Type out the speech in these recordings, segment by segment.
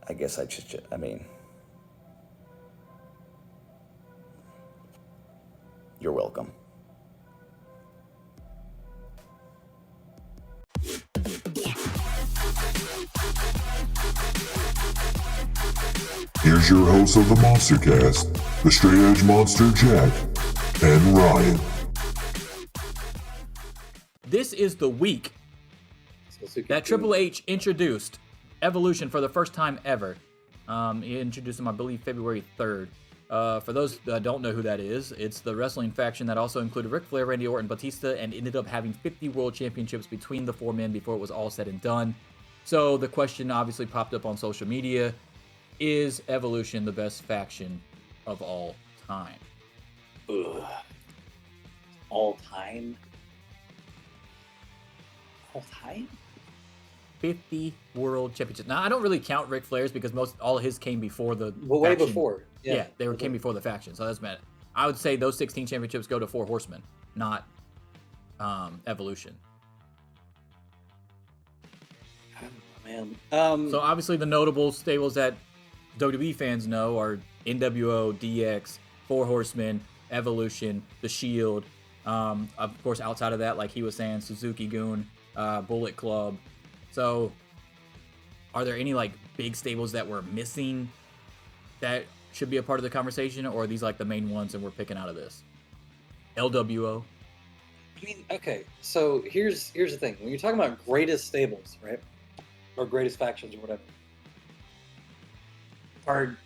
I guess I mean, you're welcome. Here's your hosts of the MonsterCast, the Straight Edge Monster Jack and Ryan. This is the week that Triple H introduced Evolution for the first time ever. He introduced them, I believe, February 3rd. For those that don't know who that is, it's the wrestling faction that also included Ric Flair, Randy Orton, Batista, and ended up having 50 world championships between the four men before it was all said and done. So the question obviously popped up on social media: is Evolution the best faction of all time? Ugh. All time? All time? 50 world championships. Now, I don't really count Ric Flair's because all of his came before the way faction. before. Yeah, came before the faction, so that's meant. I would say those 16 championships go to Four Horsemen, not Evolution. Man. So obviously the notable stables that WWE fans know are NWO, DX, Four Horsemen, Evolution, The Shield. Of course, outside of that, like he was saying, Suzuki Gun, Bullet Club. So, are there any like big stables that we're missing that should be a part of the conversation, or are these like the main ones and we're picking out of this? LWO. I mean, okay, so here's the thing. When you're talking about greatest stables, right, or greatest factions or whatever,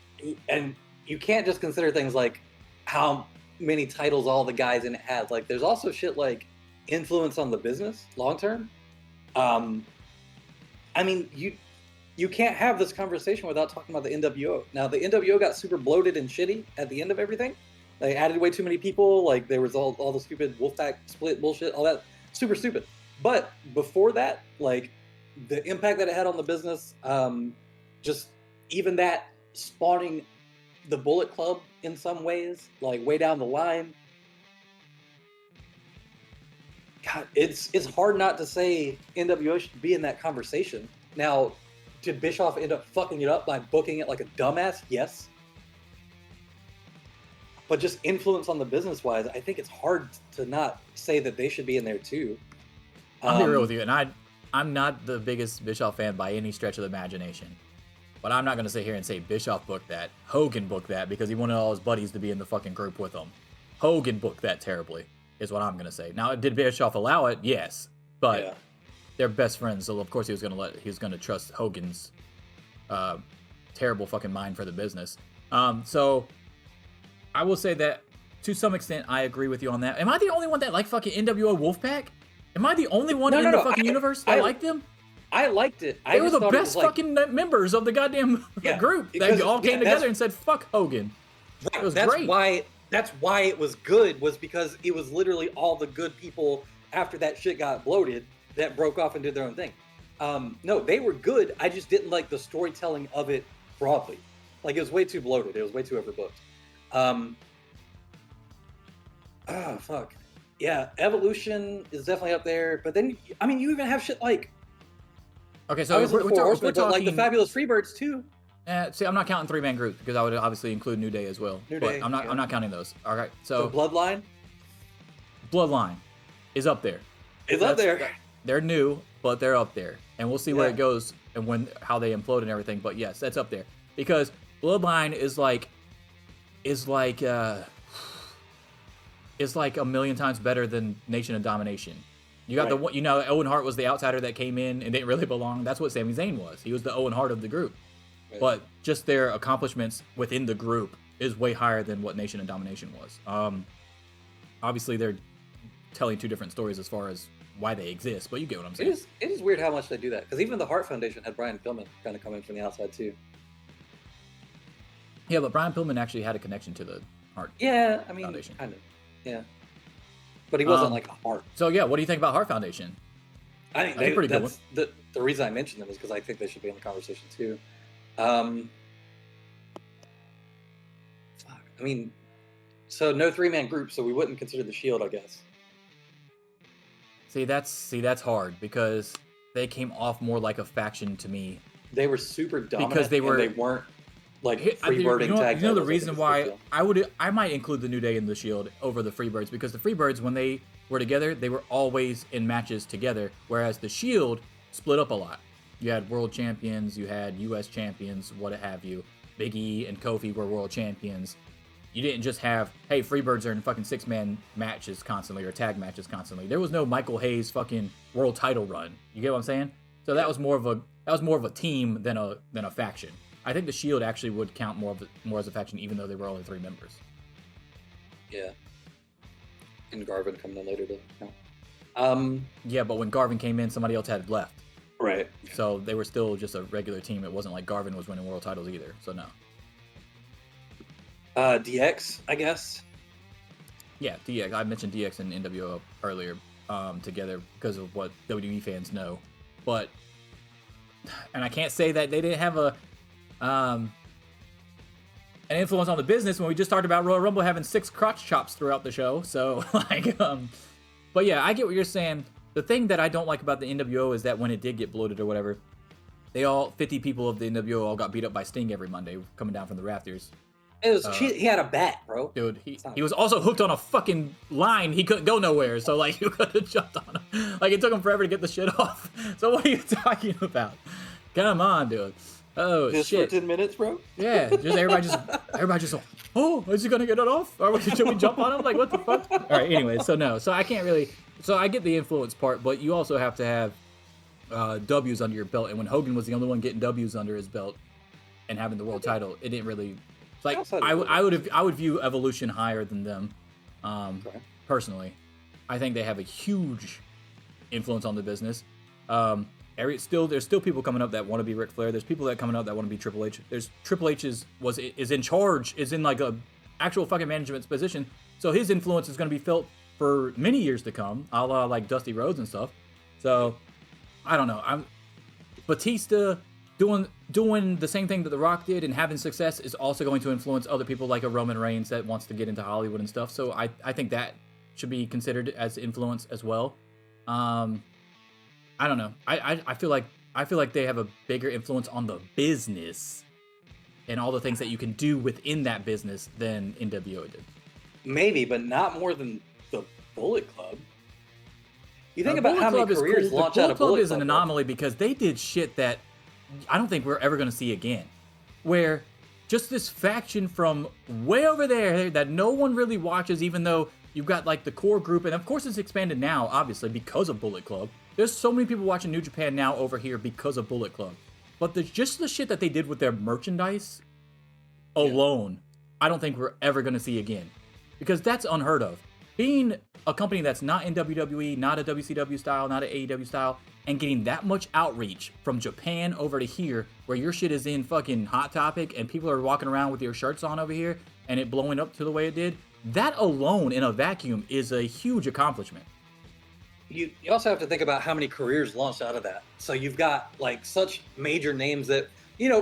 and you can't just consider things like how many titles all the guys in it has. Like, there's also shit like influence on the business long term. I mean, you can't have this conversation without talking about the NWO. Now, the NWO got super bloated and shitty at the end of everything. They added way too many people. Like, there was all the stupid Wolfpack split bullshit, all that super stupid. But before that, like, the impact that it had on the business, just even that spawning the Bullet Club in some ways, like way down the line. God, it's hard not to say NWO should be in that conversation. Now, did Bischoff end up fucking it up by booking it like a dumbass? Yes. But just influence on the business wise, I think it's hard to not say that they should be in there too. I'll be real with you, and I'm not the biggest Bischoff fan by any stretch of the imagination. But I'm not going to sit here and say Bischoff booked that. Hogan booked that because he wanted all his buddies to be in the fucking group with him. Hogan booked that terribly, is what I'm going to say. Now, did Bischoff allow it? Yes. But they're best friends, so of course he was going to trust Hogan's terrible fucking mind for the business. So I will say that to some extent I agree with you on that. Am I the only one that liked fucking NWO Wolfpack? Am I the only one in the fucking universe that liked them? I liked it. They were the best fucking members of the goddamn group. They all came together and said, fuck Hogan. It was great. That's why it was good, was because it was literally all the good people after that shit got bloated that broke off and did their own thing. No, they were good. I just didn't like the storytelling of it broadly. Like, it was way too bloated. It was way too overbooked. Fuck. Yeah, Evolution is definitely up there. But then, I mean, you even have shit like... Okay, so we're talking... like the Fabulous Freebirds, too. See, I'm not counting three-man groups because I would obviously include New Day as well. But I'm not counting those. All right, so Bloodline is up there. It's up there. They're new, but they're up there, and we'll see where it goes and how they implode and everything. But yes, that's up there because Bloodline is like a million times better than Nation of Domination. You got Owen Hart was the outsider that came in and didn't really belong. That's what Sami Zayn was. He was the Owen Hart of the group. Right. But just their accomplishments within the group is way higher than what Nation of Domination was. Obviously, they're telling two different stories as far as why they exist, but you get what I'm saying. It is weird how much they do that, because even the Hart Foundation had Brian Pillman kind of come in from the outside too. Yeah, but Brian Pillman actually had a connection to the Hart Foundation. Kind of. Yeah. But he wasn't like a Hart. So yeah, what do you think about Hart Foundation? I think they're pretty good. The reason I mentioned them is because I think they should be in the conversation too. I mean, so no three-man group, so we wouldn't consider the Shield, I guess. See, that's hard because they came off more like a faction to me They were super dominant because they weren't like freebirding tag. You know the reason why I might include the New Day in the Shield over the Freebirds, because the Freebirds, when they were together, they were always in matches together, whereas the Shield split up a lot. You had world champions, you had US champions, what have you. Big E and Kofi were world champions. You didn't just have, hey, Freebirds are in fucking 6-man matches constantly or tag matches constantly. There was no Michael Hayes fucking world title run. You get what I'm saying? So that was more of a team than a faction. I think the Shield actually would count more as a faction, even though they were only 3 members. Yeah. And Garvin coming in later to count. Yeah, but when Garvin came in, somebody else had left. Right. So they were still just a regular team. It wasn't like Garvin was winning world titles either. So no. DX, I guess. Yeah, DX. I mentioned DX and NWO earlier together because of what WWE fans know. But, and I can't say that they didn't have an influence on the business when we just talked about Royal Rumble having 6 crotch chops throughout the show. So, but yeah, I get what you're saying. The thing that I don't like about the NWO is that when it did get bloated or whatever, 50 people of the NWO all got beat up by Sting every Monday coming down from the rafters. It was he had a bat, bro. Dude, he was also hooked on a fucking line. He couldn't go nowhere, so like you could have jumped on him. Like it took him forever to get the shit off. So what are you talking about? Come on, dude. Oh just shit. For 10 minutes, bro. Yeah, everybody just oh, is he gonna get it off? Or should we jump on him? Like what the fuck? All right, anyway, so I can't really. So I get the influence part, but you also have to have W's under your belt. And when Hogan was the only one getting W's under his belt and having the world title, it didn't really. Like I would view Evolution higher than them, personally. I think they have a huge influence on the business. There's still people coming up that want to be Ric Flair. There's people that coming up that want to be Triple H. There's Triple H is in charge, is in like a actual fucking management position. So his influence is going to be felt for many years to come, a la like Dusty Rhodes and stuff. So I don't know. Batista doing the same thing that The Rock did and having success is also going to influence other people like a Roman Reigns that wants to get into Hollywood and stuff. So I think that should be considered as influence as well. I don't know. I feel like they have a bigger influence on the business and all the things that you can do within that business than NWO did. Maybe, but not more than the Bullet Club. You think about how many careers launch out of Bullet Club. The Bullet Club is an anomaly because they did shit that I don't think we're ever going to see again. Where just this faction from way over there that no one really watches, even though you've got like the core group, and of course it's expanded now, obviously, because of Bullet Club. There's so many people watching New Japan now over here because of Bullet Club. But just the shit that they did with their merchandise alone, I don't think we're ever going to see again. Because that's unheard of. Being a company that's not in WWE, not a WCW style, not an AEW style, and getting that much outreach from Japan over to here, where your shit is in fucking Hot Topic and people are walking around with your shirts on over here and it blowing up to the way it did, that alone in a vacuum is a huge accomplishment. You also have to think about how many careers launched out of that. So you've got like such major names that,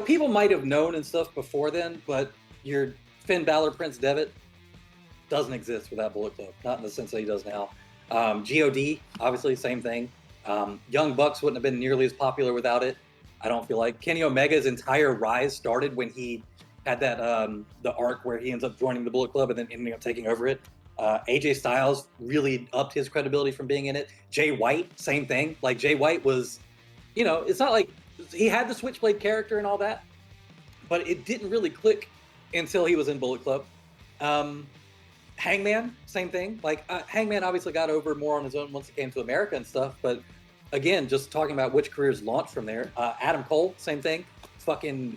people might have known and stuff before then, but your Finn Balor, Prince Devitt doesn't exist without Bullet Club. Not in the sense that he does now. God, obviously, same thing. Young Bucks wouldn't have been nearly as popular without it. I don't feel like Kenny Omega's entire rise started when he had that the arc where he ends up joining the Bullet Club and then ending up taking over it. AJ Styles really upped his credibility from being in it. Jay White, same thing. Like Jay White was, it's not like he had the Switchblade character and all that, but it didn't really click until he was in Bullet Club. Hangman, same thing. Like Hangman obviously got over more on his own once he came to America and stuff, but again, just talking about which careers launched from there. Adam Cole, same thing. Fucking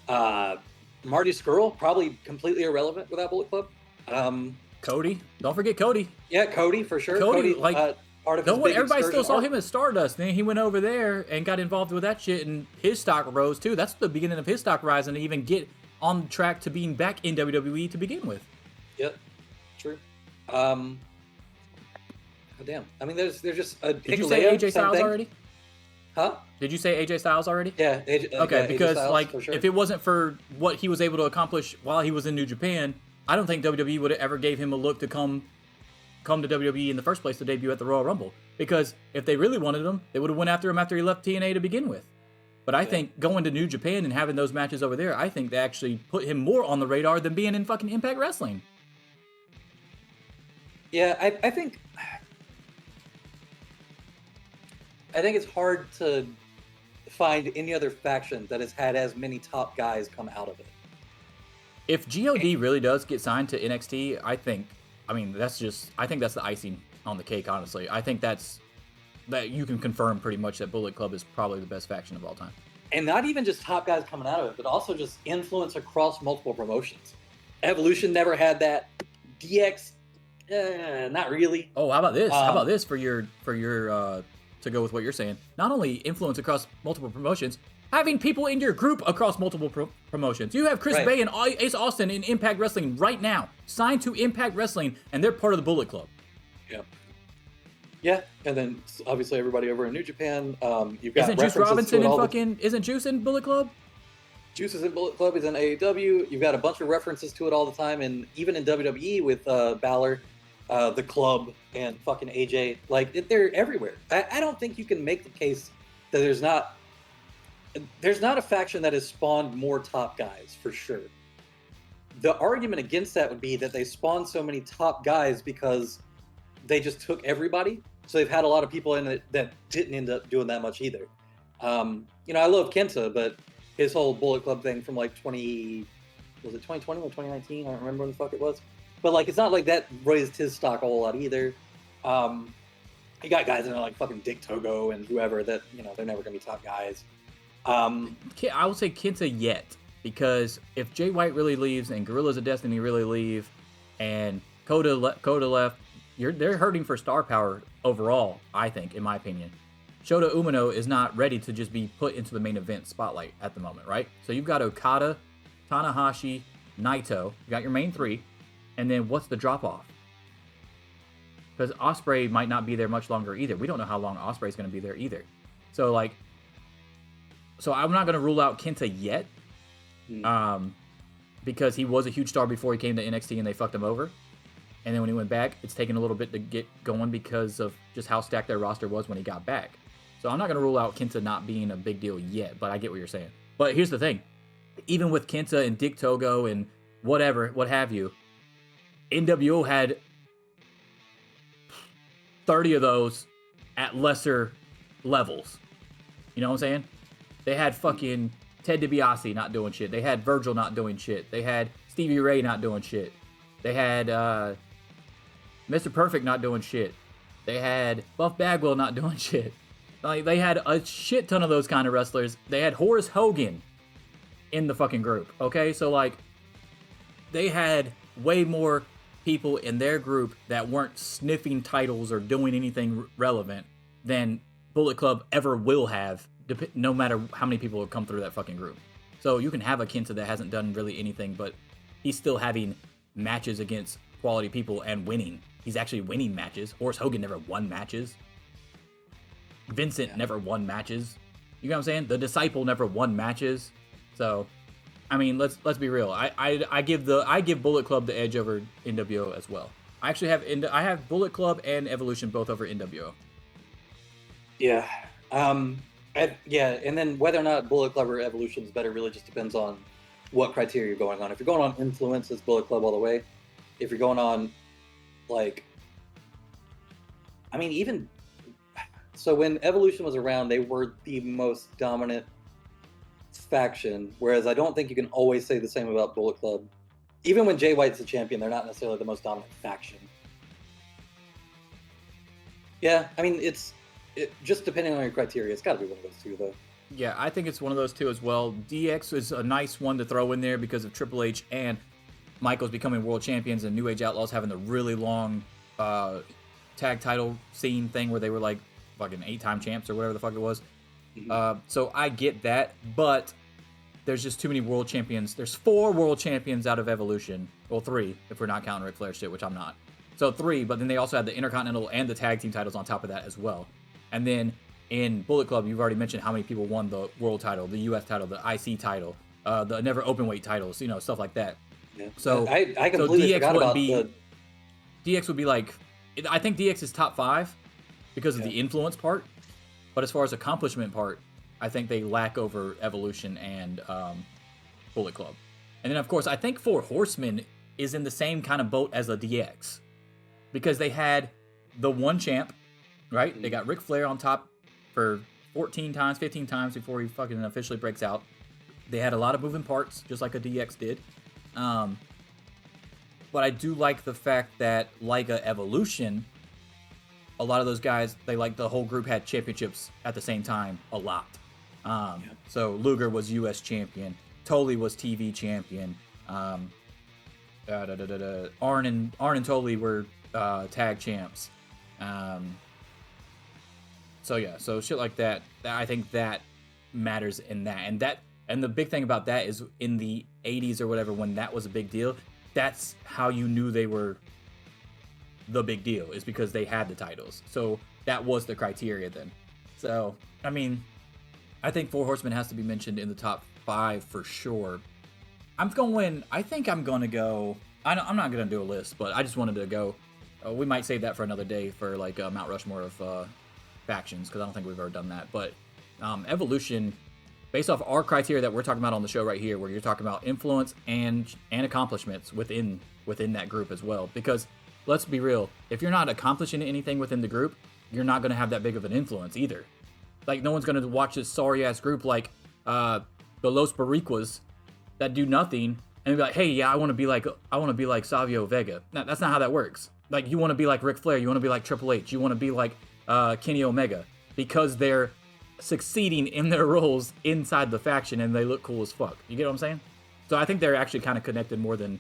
Marty Scurll, probably completely irrelevant without Bullet Club. Cody, don't forget Cody. Yeah, Cody for sure. Cody like part of his big everybody still saw arc. him as Stardust. Then he went over there and got involved with that shit, and his stock rose too. That's the beginning of his stock rising to even get on track to being back in WWE to begin with. Yep, true. Oh, damn. I mean, there's just a. Did you say AJ Styles already? Huh? Did you say AJ Styles already? Yeah. Okay, because Styles, like for sure. if it wasn't for what he was able to accomplish while he was in New Japan, I don't think WWE would have ever gave him a look to come to WWE in the first place to debut at the Royal Rumble. Because if they really wanted him, they would have went after him after he left TNA to begin with. But I think going to New Japan and having those matches over there, I think they actually put him more on the radar than being in fucking Impact Wrestling. Yeah, I think it's hard to find any other faction that has had as many top guys come out of it. If God really does get signed to NXT, I think that's the icing on the cake, honestly. I think that you can confirm pretty much that Bullet Club is probably the best faction of all time. And not even just top guys coming out of it, but also just influence across multiple promotions. Evolution never had that. DX, not really. Oh, how about this? How about this for your to go with what you're saying? Not only influence across multiple promotions, having people in your group across multiple promotions. You have Chris Bay and Ace Austin in Impact Wrestling right now, signed to Impact Wrestling, and they're part of the Bullet Club. Yeah. Yeah, and then obviously everybody over in New Japan. You've got Isn't Juice Robinson isn't Juice in Bullet Club? Juice is in Bullet Club. He's in AEW. You've got a bunch of references to it all the time, and even in WWE with Balor, the Club, and fucking AJ. Like they're everywhere. I don't think you can make the case that there's not a faction that has spawned more top guys for sure. The argument against that would be that they spawned so many top guys because they just took everybody. So they've had a lot of people in it that didn't end up doing that much either. I love Kenta, but his whole Bullet Club thing from like 2020 or 2019? I don't remember when the fuck it was. But like, it's not like that raised his stock a whole lot either. You got guys in there like fucking Dick Togo and whoever that, they're never going to be top guys. I would say Kenta yet, because if Jay White really leaves and Gorillas of Destiny really leave and Coda left, they're hurting for star power overall, I think, in my opinion. Shota Umino is not ready to just be put into the main event spotlight at the moment, right? So you've got Okada, Tanahashi, Naito. You got your main three. And then what's the drop-off? Because Ospreay might not be there much longer either. We don't know how long Ospreay's going to be there either. So I'm not going to rule out Kenta yet. Because he was a huge star before he came to NXT and they fucked him over. And then when he went back, it's taken a little bit to get going because of just how stacked their roster was when he got back. So I'm not going to rule out Kenta not being a big deal yet, but I get what you're saying. But here's the thing. Even with Kenta and Dick Togo and what have you, NWO had 30 of those at lesser levels. You know what I'm saying? They had fucking Ted DiBiase not doing shit. They had Virgil not doing shit. They had Stevie Ray not doing shit. They had Mr. Perfect not doing shit. They had Buff Bagwell not doing shit. Like, they had a shit ton of those kind of wrestlers. They had Horace Hogan in the fucking group, okay? So, like, they had way more people in their group that weren't sniffing titles or doing anything relevant than Bullet Club ever will have, no matter how many people have come through that fucking group. So you can have a Kenta that hasn't done really anything, but he's still having matches against quality people and winning. He's actually winning matches. Horace Hogan never won matches. Vincent never won matches. You know what I'm saying? The Disciple never won matches. So, I mean, let's be real. I give Bullet Club the edge over NWO as well. I actually have Bullet Club and Evolution both over NWO. Yeah. And then whether or not Bullet Club or Evolution is better really just depends on what criteria you're going on. If you're going on influence, it's Bullet Club all the way. If you're going on, so when Evolution was around, they were the most dominant faction, whereas I don't think you can always say the same about Bullet Club. Even when Jay White's the champion, they're not necessarily the most dominant faction. Yeah, I mean, it just depending on your criteria, it's got to be one of those two, though. Yeah, I think it's one of those two as well. DX is a nice one to throw in there because of Triple H and Michaels becoming world champions and New Age Outlaws having the really long tag title scene thing where they were like fucking 8-time champs or whatever the fuck it was. Mm-hmm. So I get that, but there's just too many world champions. There's 4 world champions out of Evolution. Well, 3 if we're not counting Ric Flair shit, which I'm not. So 3, but then they also had the Intercontinental and the tag team titles on top of that as well. And then in Bullet Club, you've already mentioned how many people won the world title, the US title, the IC title, the never openweight titles, stuff like that. Yeah. So I completely forgot about DX would be like, I think DX is top 5 because of the influence part, but as far as accomplishment part, I think they lack over Evolution and Bullet Club. And then, of course, I think Four Horsemen is in the same kind of boat as a DX. Because they had the one champ, right? They got Ric Flair on top for 14 times, 15 times before he fucking officially breaks out. They had a lot of moving parts, just like a DX did. But I do like the fact that, like a Evolution, a lot of those guys, the whole group had championships at the same time a lot. So Luger was U.S. champion. Tully was TV champion. Arn and Tully were tag champs. So shit like that, I think that matters in that. And the big thing about that is in the 80s or whatever, when that was a big deal, that's how you knew they were the big deal, is because they had the titles. So that was the criteria then. So, I mean, I think Four Horsemen has to be mentioned in the top 5 for sure. I think I'm going to go, I'm not going to do a list, but I just wanted to go, we might save that for another day for like Mount Rushmore of factions, because I don't think we've ever done that. But Evolution, based off our criteria that we're talking about on the show right here, where you're talking about influence and accomplishments within that group as well. Because let's be real, if you're not accomplishing anything within the group, you're not going to have that big of an influence either. Like, no one's going to watch this sorry ass group like the Los Boricuas that do nothing and be like, hey, yeah, I want to be like Savio Vega. No, that's not how that works. Like, you want to be like Ric Flair, you want to be like Triple H, you want to be like Kenny Omega, because they're succeeding in their roles inside the faction and they look cool as fuck. You get what I'm saying? So I think they're actually kind of connected more than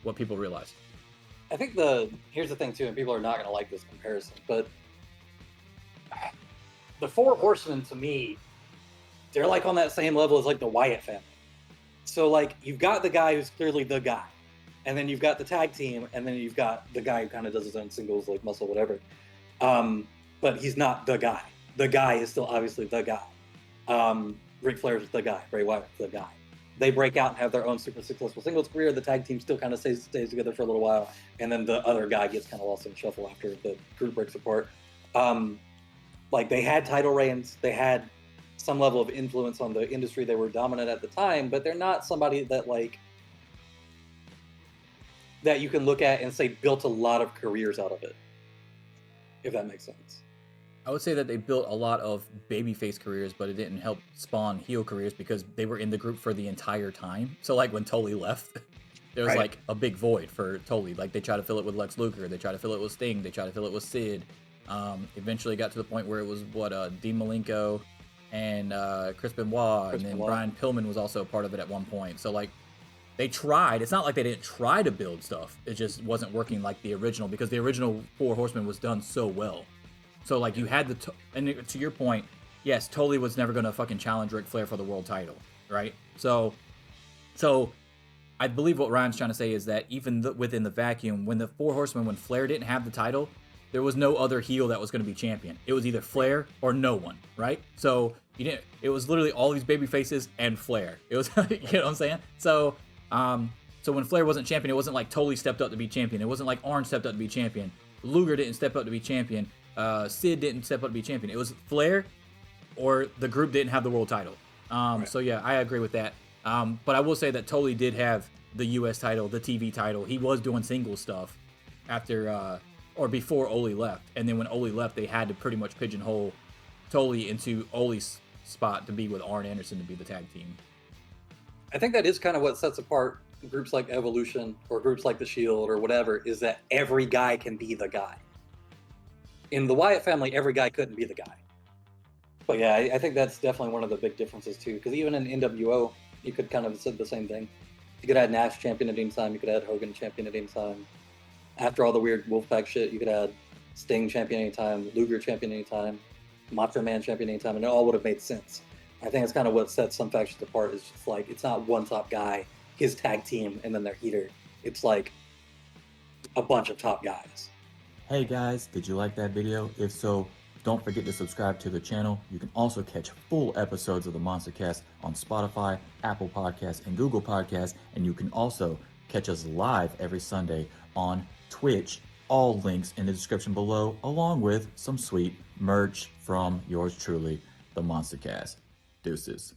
what people realize. I think here's the thing too, and people are not going to like this comparison, but the Four Horsemen, to me, they're like on that same level as like the Wyatt family. So like, you've got the guy who's clearly the guy, and then you've got the tag team, and then you've got the guy who kind of does his own singles, like Muscle, whatever. But he's not the guy. The guy is still obviously the guy. Ric Flair's the guy. Bray Wyatt's the guy. They break out and have their own super successful singles career. The tag team still kind of stays together for a little while, and then the other guy gets kind of lost in the shuffle after the group breaks apart. Like, they had title reigns, they had some level of influence on the industry. They were dominant at the time, but they're not somebody that that you can look at and say built a lot of careers out of it, if that makes sense. I would say that they built a lot of babyface careers, but it didn't help spawn heel careers because they were in the group for the entire time. So like when Tully left, there was like a big void for Tully. Like, they tried to fill it with Lex Luger, they tried to fill it with Sting, they tried to fill it with Sid. Eventually got to the point where it was Dean Malenko and Chris Benoit, and then Brian Pillman was also a part of it at one point. So like, they tried. It's not like they didn't try to build stuff. It just wasn't working like the original, because the original Four Horsemen was done so well. So like, you had and to your point, yes, Tully was never gonna fucking challenge Ric Flair for the world title, right? So I believe what Ryan's trying to say is that even within the vacuum, when the Four Horsemen, when Flair didn't have the title, there was no other heel that was going to be champion. It was either Flair or no one, right? So it was literally all these baby faces and Flair. It was, you know what I'm saying? So when Flair wasn't champion, it wasn't like Tully stepped up to be champion. It wasn't like Arn stepped up to be champion. Luger didn't step up to be champion. Sid didn't step up to be champion. It was Flair, or the group didn't have the world title. So yeah, I agree with that. But I will say that Tully did have the U.S. title, the TV title. He was doing single stuff after, or before Ole left. And then when Ole left, they had to pretty much pigeonhole Tully into Ole's spot to be with Arn Anderson to be the tag team. I think that is kind of what sets apart groups like Evolution or groups like The Shield or whatever, is that every guy can be the guy. In the Wyatt family, every guy couldn't be the guy. But yeah, I think that's definitely one of the big differences too, because even in NWO, you could kind of have said the same thing. You could have Nash champion at any time, you could have Hogan champion at any time. After all the weird Wolfpack shit, you could have Sting champion anytime, Luger champion anytime, Macho Man champion anytime, and it all would have made sense. I think it's kind of what sets some factions apart, is just like, it's not one top guy, his tag team, and then their heater. It's like a bunch of top guys. Hey guys, did you like that video? If so, don't forget to subscribe to the channel. You can also catch full episodes of the MonsterCast on Spotify, Apple Podcasts, and Google Podcasts, and you can also catch us live every Sunday on Twitch. All links in the description below, along with some sweet merch from yours truly. the MonsterCast. Deuces.